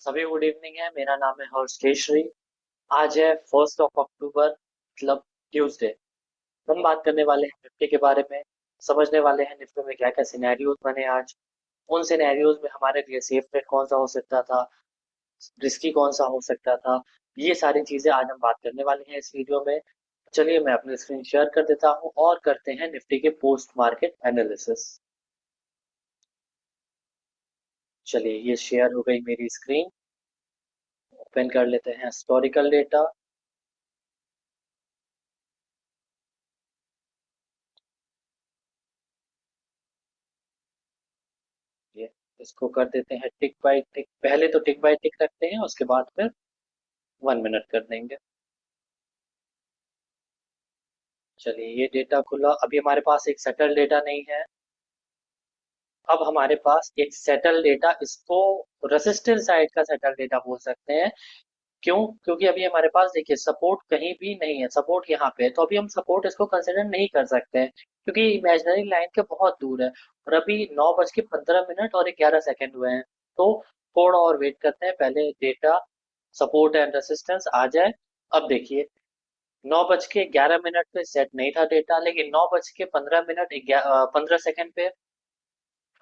सभी good evening है। मेरा नाम है हर्ष केशरी। आज है 1 मतलब ट्यूसडे। हम बात करने वाले हैं निफ्टी के बारे में। समझने वाले हैं निफ्टी में क्या क्या सिनेरियोज बने आज। उन सिनेरियोज में हमारे लिए सेफ ट्रेड कौन सा हो सकता था, रिस्की कौन सा हो सकता था। ये सारी चीजें आज हम बात करने वाले हैं इस वीडियो में। चलिए मैं अपनी स्क्रीन शेयर कर देता हूँ और करते हैं निफ्टी के पोस्ट मार्केट एनालिसिस। चलिए ये शेयर हो गई मेरी स्क्रीन। ओपन कर लेते हैं हिस्टोरिकल डेटा। ये इसको कर देते हैं टिक बाय टिक। पहले तो टिक बाय टिक रखते हैं, उसके बाद फिर 1 मिनट कर देंगे। चलिए ये डेटा खुला। अभी हमारे पास एक सेटल डेटा नहीं है। अब हमारे पास एक सेटल डेटा, इसको रेसिस्टेंस साइड का सेटल डेटा बोल सकते हैं। क्यों? क्योंकि अभी हमारे पास देखिए सपोर्ट कहीं भी नहीं है। सपोर्ट यहाँ पे है तो अभी हम सपोर्ट इसको कंसिडर नहीं कर सकते हैं, क्योंकि इमेजिनरी लाइन के बहुत दूर है। और अभी 9:15 और 11 सेकेंड हुए हैं। तो थोड़ा और वेट करते हैं, पहले डेटा सपोर्ट एंड रेसिस्टेंस आ जाए। अब देखिए 9:11 पे सेट नहीं था डेटा, लेकिन 9:15 पे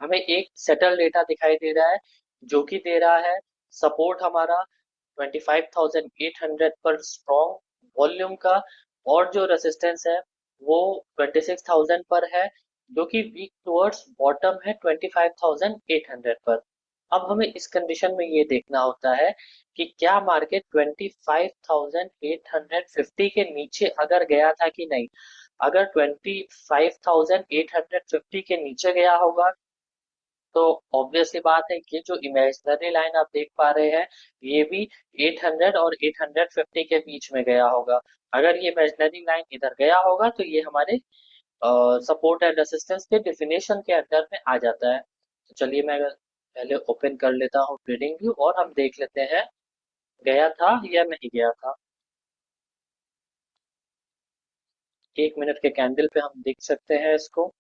हमें एक सेटल डेटा दिखाई दे रहा है, जो कि दे रहा है सपोर्ट हमारा 25,800 पर स्ट्रॉन्ग वॉल्यूम का। और जो रेसिस्टेंस है वो 26,000 पर है, जो कि वीक टुवर्ड्स बॉटम है 25,800 पर। अब हमें इस कंडीशन में ये देखना होता है कि क्या मार्केट 25,850 के नीचे अगर गया था कि नहीं। अगर 25,850 के नीचे गया होगा तो ऑब्वियसली बात है कि जो इमेजिनरी लाइन आप देख पा रहे हैं, ये भी 800 और 850 के बीच में गया होगा। अगर ये इमेजिनरी लाइन इधर गया होगा तो ये हमारे सपोर्ट एंड रेसिस्टेंस के डिफिनेशन के अंदर में आ जाता है। तो चलिए मैं पहले ओपन कर लेता हूँ ट्रेडिंग व्यू और हम देख लेते हैं गया था या नहीं गया था। 1 मिनट के कैंडल पे हम देख सकते हैं इसको।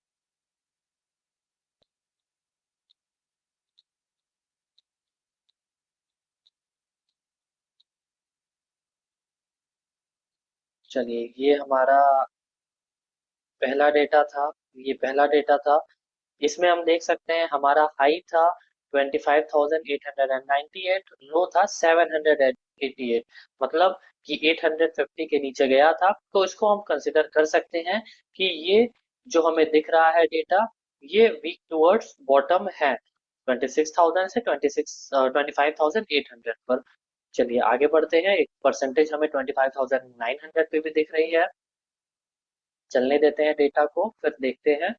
चलिए ये हमारा पहला डेटा था। ये पहला डेटा था। इसमें हम देख सकते हैं हमारा हाई था 25,898, लो था 788। मतलब कि 850 के नीचे गया था, तो इसको हम कंसिडर कर सकते हैं कि ये जो हमें दिख रहा है डेटा, ये वीक टुवर्ड्स बॉटम है 26,000 से 25,800 पर। चलिए आगे बढ़ते हैं। एक परसेंटेज हमें 25,900 पे भी दिख रही है। चलने देते हैं डेटा को, फिर देखते हैं।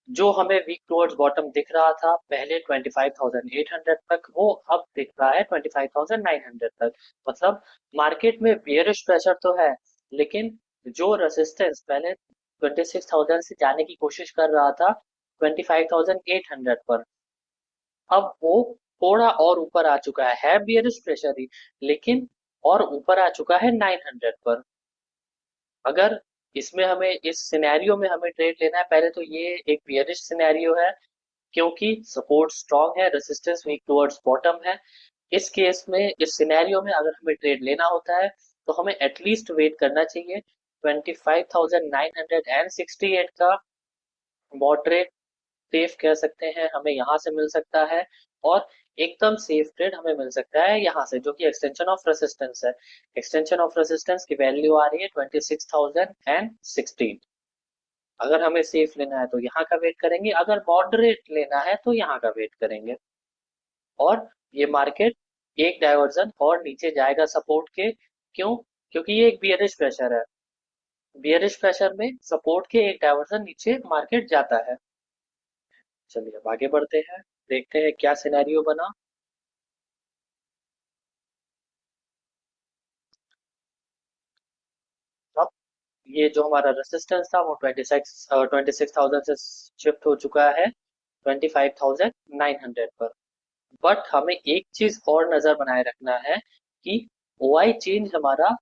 जो हमें वीक टुवर्ड्स बॉटम दिख रहा था पहले 25,800 तक, वो अब दिख रहा है 25,900 तक। मतलब मार्केट में बेयरिश प्रेशर तो है, लेकिन जो रेसिस्टेंस पहले 26,000 से जाने की कोशिश कर रहा था 25,800 पर, अब वो थोड़ा और ऊपर आ चुका है बेयरिश प्रेशर ही, लेकिन और ऊपर आ चुका है 900 पर। अगर इसमें हमें इस सिनेरियो में हमें ट्रेड लेना है, पहले तो ये एक बियरिश सिनेरियो है, क्योंकि सपोर्ट स्ट्रांग है, रेजिस्टेंस वीक टुवर्ड्स बॉटम है। इस केस में, इस सिनेरियो में अगर हमें ट्रेड लेना होता है तो हमें एटलीस्ट वेट करना चाहिए 25,968 का मॉडरेट सेफ कह सकते हैं, हमें यहाँ से मिल सकता है। और एकदम सेफ ट्रेड हमें मिल सकता है यहाँ से, जो कि एक्सटेंशन ऑफ रेसिस्टेंस है। एक्सटेंशन ऑफ रेसिस्टेंस की वैल्यू आ रही है 26,016। अगर हमें सेफ लेना है तो यहाँ का वेट करेंगे, अगर मॉडरेट लेना है तो यहाँ का वेट करेंगे। और ये मार्केट एक डायवर्जन और नीचे जाएगा सपोर्ट के। क्यों? क्योंकि ये एक बियरिश प्रेशर है। बियरिश प्रेशर में सपोर्ट के एक डायवर्जन नीचे मार्केट जाता है। चलिए अब आगे बढ़ते हैं, देखते हैं क्या सिनेरियो बना। अब ये जो हमारा रेसिस्टेंस था वो 26,000 से शिफ्ट हो चुका है 25,900 पर। बट हमें एक चीज और नजर बनाए रखना है कि ओआई चेंज हमारा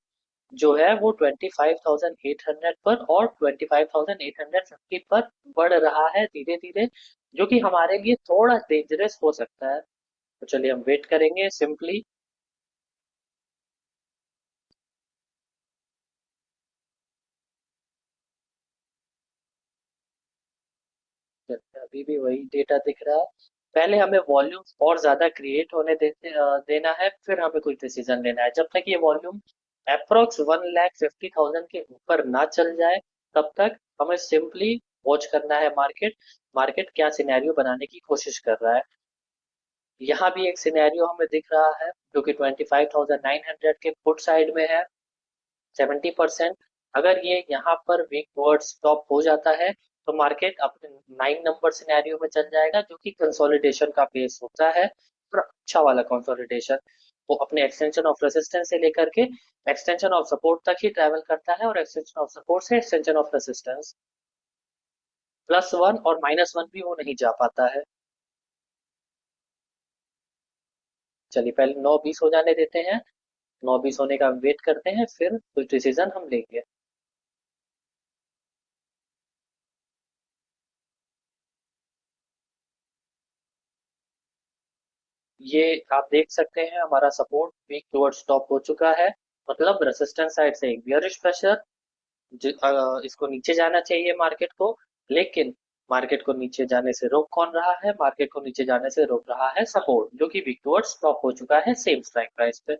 जो है वो 25,800 पर और 25,850 पर बढ़ रहा है धीरे धीरे, जो कि हमारे लिए थोड़ा डेंजरस हो सकता है। तो चलिए हम वेट करेंगे सिंपली। अभी भी वही डेटा दिख रहा है। पहले हमें वॉल्यूम और ज्यादा क्रिएट होने देना है, फिर हमें कुछ डिसीजन लेना है। जब तक ये वॉल्यूम अप्रोक्स 1,50,000 के ऊपर ना चल जाए, तब तक हमें सिंपली वॉच करना है मार्केट। मार्केट क्या सिनेरियो बनाने की कोशिश कर रहा है। यहाँ भी एक सिनेरियो हमें दिख रहा है जो कि 25,900 के फुट साइड में है। 70%। अगर ये यहाँ पर वीक टुवर्ड्स स्टॉप हो जाता है, तो मार्केट अपने 9 नंबर सिनेरियो में चल जाएगा, जो कि कंसोलिडेशन का फेस होता है, और अच्छा वाला कंसोलिडेशन। वो अपने एक्सटेंशन ऑफ रेसिस्टेंस से लेकर के एक्सटेंशन ऑफ सपोर्ट तक ही ट्रेवल करता है, और एक्सटेंशन ऑफ सपोर्ट से एक्सटेंशन ऑफ रेसिस्टेंस +1 और -1 भी वो नहीं जा पाता है। चलिए पहले 9:20 हो जाने देते हैं। 9:20 होने का वेट करते हैं, फिर कुछ डिसीजन हम लेंगे। ये आप देख सकते हैं, हमारा सपोर्ट वीक टुवर्ड्स स्टॉप हो चुका है। मतलब रेजिस्टेंस साइड से एक बियरिश प्रेशर, इसको नीचे जाना चाहिए मार्केट को। लेकिन मार्केट को नीचे जाने से रोक कौन रहा है? मार्केट को नीचे जाने से रोक रहा है सपोर्ट, जो कि वीक टुवर्ड्स स्टॉप हो चुका है सेम स्ट्राइक प्राइस पे।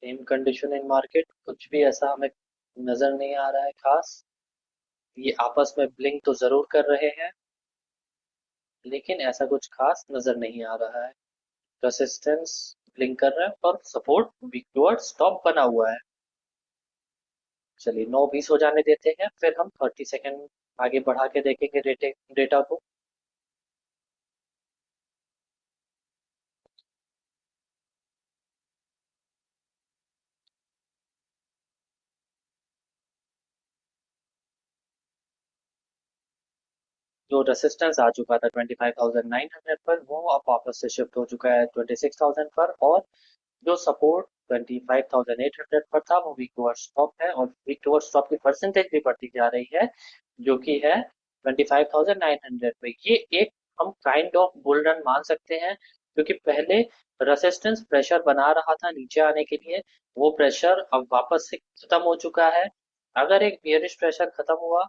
सेम कंडीशन इन मार्केट, कुछ भी ऐसा हमें नजर नहीं आ रहा है खास। ये आपस में ब्लिंक तो जरूर कर रहे हैं, लेकिन ऐसा कुछ खास नजर नहीं आ रहा है। रेसिस्टेंस ब्लिंक कर रहा है और सपोर्ट वीक टुवर्ड्स स्टॉप बना हुआ है। चलिए 9:20 हो जाने देते हैं, फिर हम 30 सेकेंड आगे बढ़ा के देखेंगे डेटा को। जो रेसिस्टेंस आ चुका था 25,900 पर, वो अब वापस से शिफ्ट हो चुका है 26,000 पर। और जो सपोर्ट 25,800 पर था, वो वीक टुवर्ड्स स्टॉप है, और वीक टुवर्ड्स स्टॉप की परसेंटेज भी बढ़ती जा रही है, जो कि है 25,900 पे। ये एक हम काइंड ऑफ बुल रन मान सकते हैं, क्योंकि पहले रेसिस्टेंस प्रेशर बना रहा था नीचे आने के लिए, वो प्रेशर अब वापस से खत्म हो चुका है। अगर एक बियरिश प्रेशर खत्म हुआ,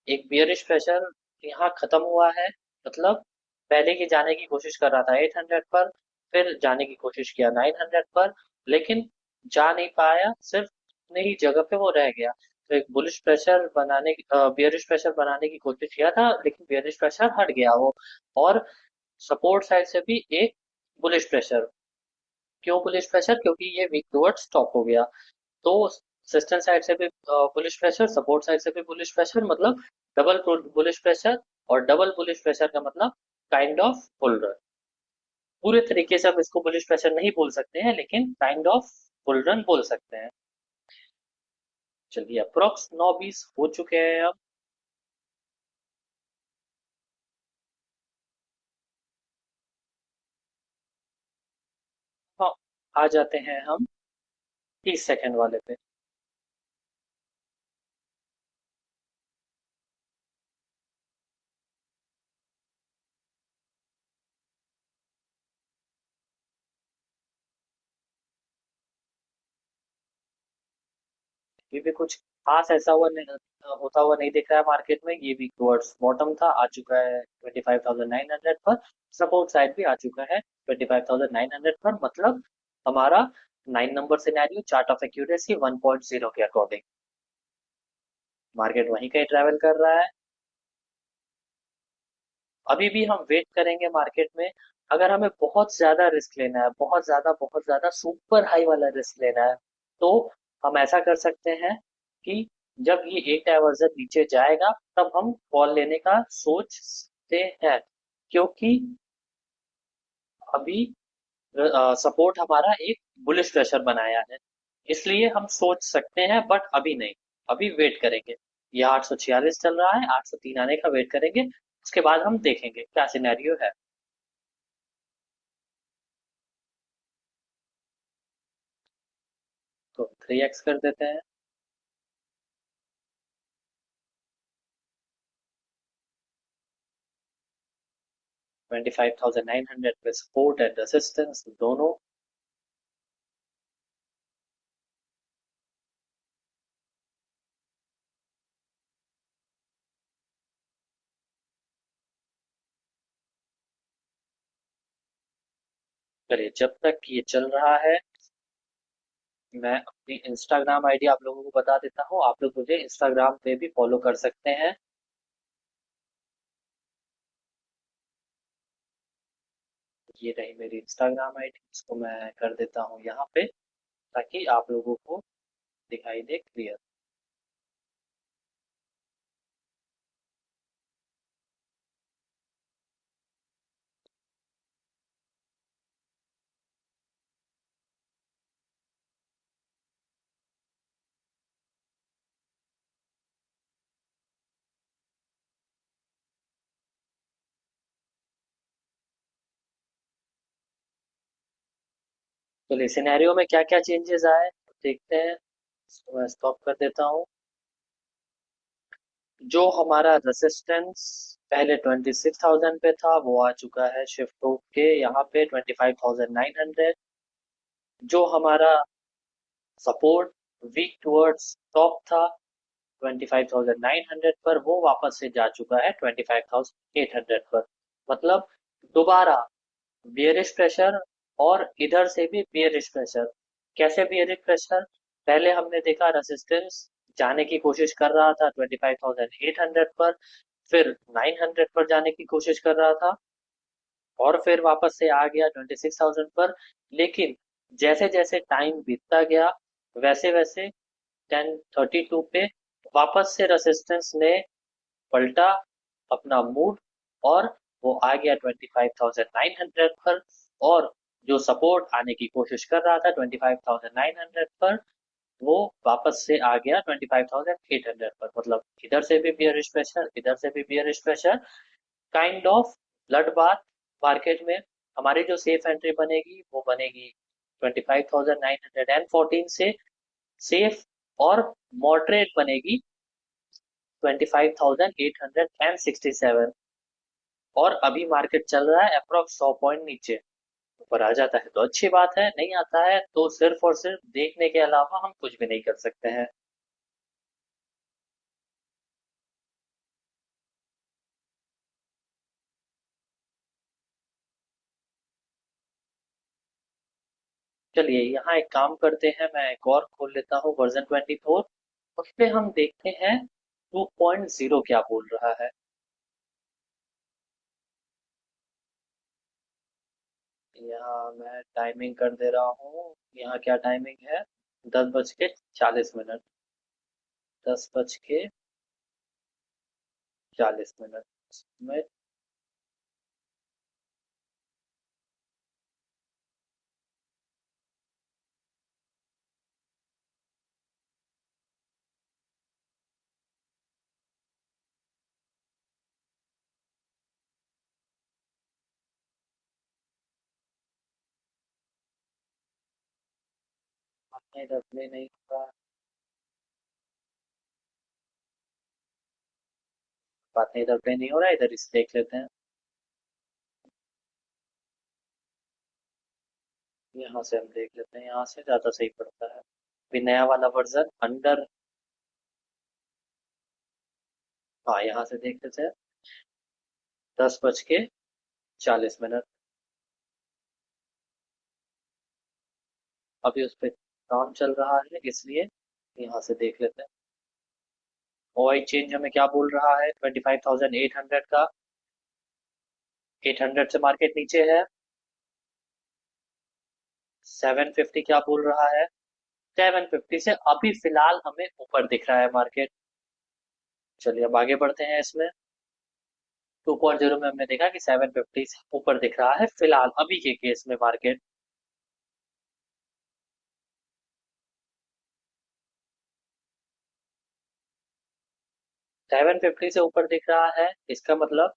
एक बियरिश प्रेशर यहाँ खत्म हुआ है, मतलब पहले ये जाने की कोशिश कर रहा था 800 पर, फिर जाने की कोशिश किया 900 पर, लेकिन जा नहीं पाया, सिर्फ अपने ही जगह पे वो रह गया। तो एक बुलिश प्रेशर बनाने बियरिश प्रेशर बनाने की कोशिश किया था, लेकिन बियरिश प्रेशर हट गया वो। और सपोर्ट साइड से भी एक बुलिश प्रेशर। क्यों बुलिश प्रेशर? क्योंकि ये वीक टुवर्ड्स स्टॉप हो गया। तो रेजिस्टेंस साइड से भी बुलिश प्रेशर, सपोर्ट साइड से भी बुलिश प्रेशर, मतलब डबल बुलिश प्रेशर। और डबल बुलिश प्रेशर का मतलब काइंड ऑफ बुल रन। पूरे तरीके से हम इसको बुलिश प्रेशर नहीं बोल सकते हैं, लेकिन काइंड ऑफ बुल रन बोल सकते हैं। चलिए अप्रोक्स 9:20 हो चुके हैं अब। हाँ, आ जाते हैं हम 30 सेकेंड वाले पे। ये भी कुछ खास ऐसा हुआ नहीं, होता हुआ नहीं दिख रहा है मार्केट में। ये भी टुवर्ड्स बॉटम था, आ चुका है 25,900 पर। सपोर्ट साइड भी आ चुका है 25,900 पर, मतलब हमारा 9 number scenario chart of accuracy 1.0 के अकॉर्डिंग मार्केट वहीं कहीं ट्रैवल कर रहा है। अभी भी हम वेट करेंगे मार्केट में। अगर हमें बहुत ज्यादा रिस्क लेना है, बहुत ज्यादा सुपर हाई वाला रिस्क लेना है, तो हम ऐसा कर सकते हैं कि जब ये एक डायवर्जन नीचे जाएगा, तब हम कॉल लेने का सोच सकते हैं। क्योंकि अभी सपोर्ट हमारा एक बुलिश प्रेशर बनाया है, इसलिए हम सोच सकते हैं, बट अभी नहीं। अभी वेट करेंगे। ये 846 चल रहा है, 803 आने का वेट करेंगे, उसके बाद हम देखेंगे क्या सिनेरियो है। 3x कर देते हैं। 25,900 पे सपोर्ट एंड रेसिस्टेंस दोनों। चलिए, जब तक ये चल रहा है, मैं अपनी इंस्टाग्राम आईडी आप लोगों को बता देता हूँ। आप लोग मुझे इंस्टाग्राम पे भी फॉलो कर सकते हैं। ये रही मेरी इंस्टाग्राम आईडी, इसको मैं कर देता हूँ यहाँ पे, ताकि आप लोगों को दिखाई दे क्लियर। चलिए, सिनेरियो में क्या क्या चेंजेस आए देखते हैं। इसको मैं स्टॉप कर देता हूँ। जो हमारा रेसिस्टेंस पहले 26,000 पे था, वो आ चुका है शिफ्ट होके यहाँ पे 25,900। जो हमारा सपोर्ट वीक टुवर्ड्स टॉप था 25,900 पर, वो वापस से जा चुका है 25,800 पर। मतलब दोबारा बियरिश प्रेशर, और इधर से भी बियरिश प्रेशर। कैसे बियरिश प्रेशर? पहले हमने देखा रेसिस्टेंस जाने की कोशिश कर रहा था 25,800 पर, फिर 900 पर जाने की कोशिश कर रहा था, और फिर वापस से आ गया 26,000 पर। लेकिन जैसे जैसे टाइम बीतता गया, वैसे वैसे 10:32 पे वापस से रेसिस्टेंस ने पलटा अपना मूड, और वो आ गया 25,900 पर। और जो सपोर्ट आने की कोशिश कर रहा था 25,900 पर, वो वापस से आ गया 25,800 पर। मतलब इधर से भी बियरिश प्रेशर, इधर से भी bearish pressure, kind of blood bath market में। हमारी जो सेफ एंट्री बनेगी वो बनेगी 25,914 से। सेफ और मॉडरेट बनेगी 25,867। और अभी मार्केट चल रहा है अप्रोक्स 100 पॉइंट नीचे। ऊपर आ जाता है तो अच्छी बात है, नहीं आता है तो सिर्फ और सिर्फ देखने के अलावा हम कुछ भी नहीं कर सकते हैं। चलिए, यहाँ एक काम करते हैं, मैं एक और खोल लेता हूँ वर्जन 24। उस पे हम देखते हैं 2.0 क्या बोल रहा है। यहाँ मैं टाइमिंग कर दे रहा हूँ। यहाँ क्या टाइमिंग है? 10:40। 10:40 में आपने इधर प्ले नहीं हुआ। बात नहीं, इधर प्ले नहीं हो रहा है, इधर इसे देख लेते हैं। यहाँ से हम देख लेते हैं, यहाँ से ज्यादा सही पड़ता है। अभी नया वाला वर्जन अंडर। हाँ, यहाँ से देख लेते हैं। 10:40। अभी उस पर काम चल रहा है, इसलिए यहाँ से देख लेते हैं। ओआई चेंज हमें क्या बोल रहा है 25,800 का। 800 से मार्केट नीचे है। 750 क्या बोल रहा है? 750 से अभी फिलहाल हमें ऊपर दिख रहा है मार्केट। चलिए, अब आगे बढ़ते हैं इसमें। 2.0 में हमने देखा कि 750 से ऊपर दिख रहा है फिलहाल अभी के केस में मार्केट। 750 से ऊपर दिख रहा है, इसका मतलब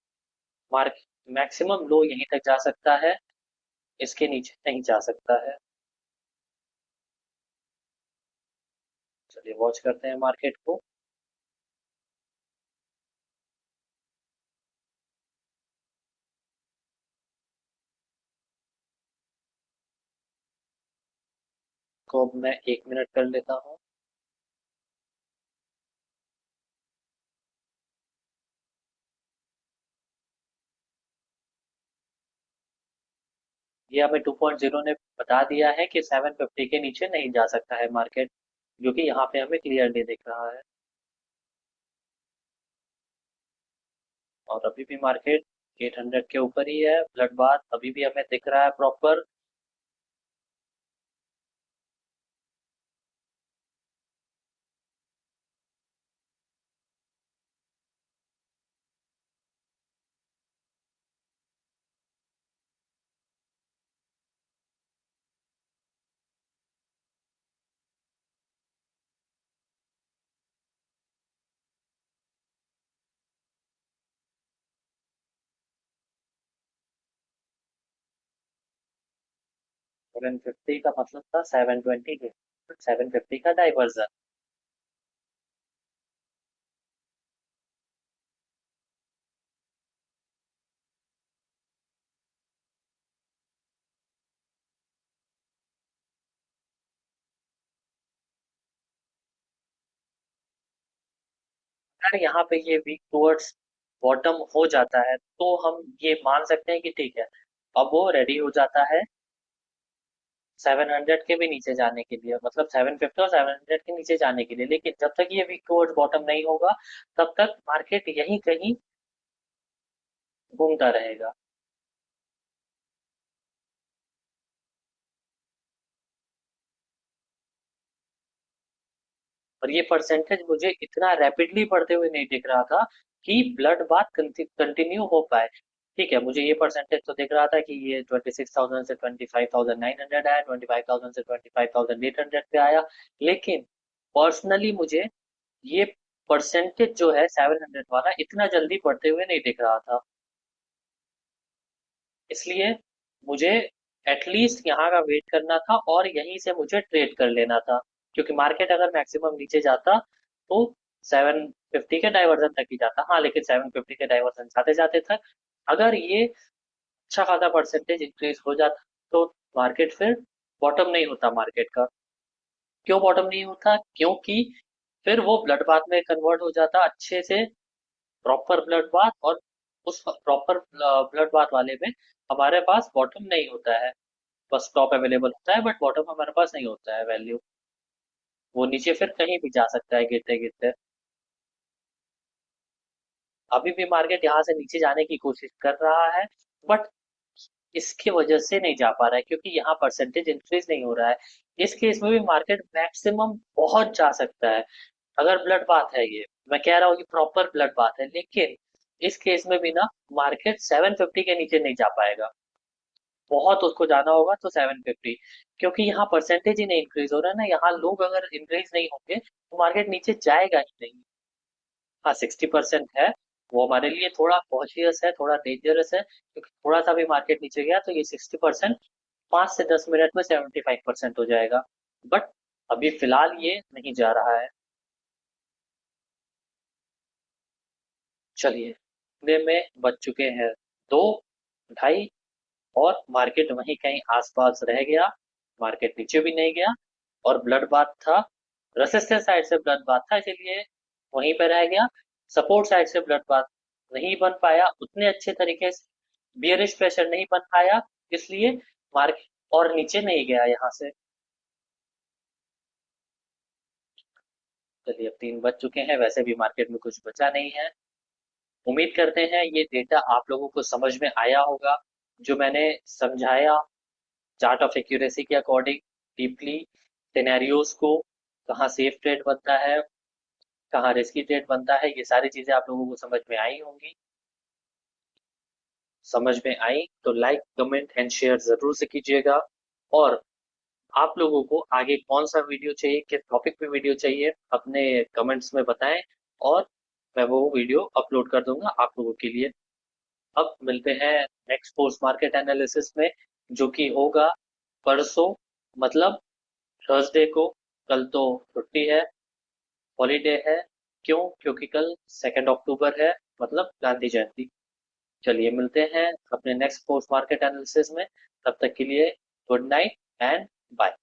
मार्केट मैक्सिमम लो यहीं तक जा सकता है, इसके नीचे नहीं जा सकता है। चलिए वॉच करते हैं मार्केट को। को अब मैं 1 मिनट कर लेता हूँ। ये हमें 2.0 ने बता दिया है कि 750 के नीचे नहीं जा सकता है मार्केट, जो कि यहाँ पे हमें क्लियरली दिख रहा है। और अभी भी मार्केट 800 के ऊपर ही है, ब्लड बाथ अभी भी हमें दिख रहा है प्रॉपर। 750 का मतलब था 720 के, 750 का डाइवर्जन। अगर यहाँ पे ये वीक टुवर्ड्स बॉटम हो जाता है तो हम ये मान सकते हैं कि ठीक है, अब वो रेडी हो जाता है 700 के भी नीचे जाने के लिए, मतलब 750 और 700 के नीचे जाने के लिए। लेकिन जब तक ये वीक टुवर्ड्स बॉटम नहीं होगा, तब तक मार्केट यहीं कहीं घूमता रहेगा। और ये परसेंटेज मुझे इतना रैपिडली बढ़ते हुए नहीं दिख रहा था कि ब्लड बाथ कंटिन्यू हो पाए। ठीक है, मुझे ये परसेंटेज तो दिख रहा था कि ये 26,000 से 25,900 आया, 25,000 से 25,800 पे आया। लेकिन पर्सनली मुझे ये परसेंटेज जो है 700 वाला इतना जल्दी बढ़ते हुए नहीं दिख रहा था। इसलिए मुझे एटलीस्ट यहाँ का वेट करना था और यहीं से मुझे ट्रेड कर लेना था, क्योंकि मार्केट अगर मैक्सिमम नीचे जाता तो 750 के डाइवर्जन तक ही जाता। हाँ, लेकिन 750 के डाइवर्जन जाते जाते तक अगर ये अच्छा खासा परसेंटेज इंक्रीज हो जाता तो मार्केट फिर बॉटम नहीं होता मार्केट का। क्यों बॉटम नहीं होता? क्योंकि फिर वो ब्लड बाथ में कन्वर्ट हो जाता अच्छे से, प्रॉपर ब्लड बाथ। और उस प्रॉपर ब्लड बाथ वाले में हमारे पास बॉटम नहीं होता है, बस टॉप अवेलेबल होता है, बट बॉटम हमारे पास नहीं होता है वैल्यू। वो नीचे फिर कहीं भी जा सकता है गिरते गिरते। अभी भी मार्केट यहाँ से नीचे जाने की कोशिश कर रहा है, बट इसकी वजह से नहीं जा पा रहा है क्योंकि यहाँ परसेंटेज इंक्रीज नहीं हो रहा है। इस केस में भी मार्केट मैक्सिमम पहुंच जा सकता है अगर ब्लड बाथ है। ये मैं कह रहा हूँ कि प्रॉपर ब्लड बाथ है, लेकिन इस केस में भी ना मार्केट 750 के नीचे नहीं जा पाएगा। बहुत उसको जाना होगा तो 750, क्योंकि यहाँ परसेंटेज ही नहीं इंक्रीज हो रहा है ना। यहाँ लोग अगर इंक्रीज नहीं होंगे तो मार्केट नीचे जाएगा ही नहीं। हाँ, 60% है, वो हमारे लिए थोड़ा कॉशियस है, थोड़ा डेंजरस है, क्योंकि थोड़ा सा भी मार्केट नीचे गया तो ये 60% 5 से 10 मिनट में 75% हो जाएगा। बट अभी फिलहाल ये नहीं जा रहा है। चलिए, इतने में बज चुके हैं 2, 2:30, और मार्केट वहीं कहीं आसपास रह गया। मार्केट नीचे भी नहीं गया, और ब्लड बाथ था, रेसिस्टेंस साइड से ब्लड बाथ था, इसीलिए वहीं पे रह गया। सपोर्ट साइड से ब्लड बाथ नहीं बन पाया उतने अच्छे तरीके से, बियरिश प्रेशर नहीं बन पाया, इसलिए मार्केट और नीचे नहीं गया यहाँ से। चलिए, अब 3 बज चुके हैं, वैसे भी मार्केट में कुछ बचा नहीं है। उम्मीद करते हैं ये डेटा आप लोगों को समझ में आया होगा, जो मैंने समझाया चार्ट ऑफ एक्यूरेसी के अकॉर्डिंग डीपली, सिनेरियोज को, कहाँ सेफ ट्रेड बनता है, कहाँ रिस्की ट्रेड बनता है, ये सारी चीजें आप लोगों को समझ में आई होंगी। समझ में आई तो लाइक कमेंट एंड शेयर जरूर से कीजिएगा। और आप लोगों को आगे कौन सा वीडियो चाहिए, किस टॉपिक पे वीडियो चाहिए, अपने कमेंट्स में बताएं, और मैं वो वीडियो अपलोड कर दूंगा आप लोगों के लिए। अब मिलते हैं नेक्स्ट पोस्ट मार्केट एनालिसिस में, जो कि होगा परसों, मतलब थर्सडे को। कल तो छुट्टी है, हॉलीडे है। क्यों? क्योंकि कल 2 अक्टूबर है, मतलब गांधी जयंती। चलिए मिलते हैं अपने नेक्स्ट पोस्ट मार्केट एनालिसिस में। तब तक के लिए गुड नाइट एंड बाय।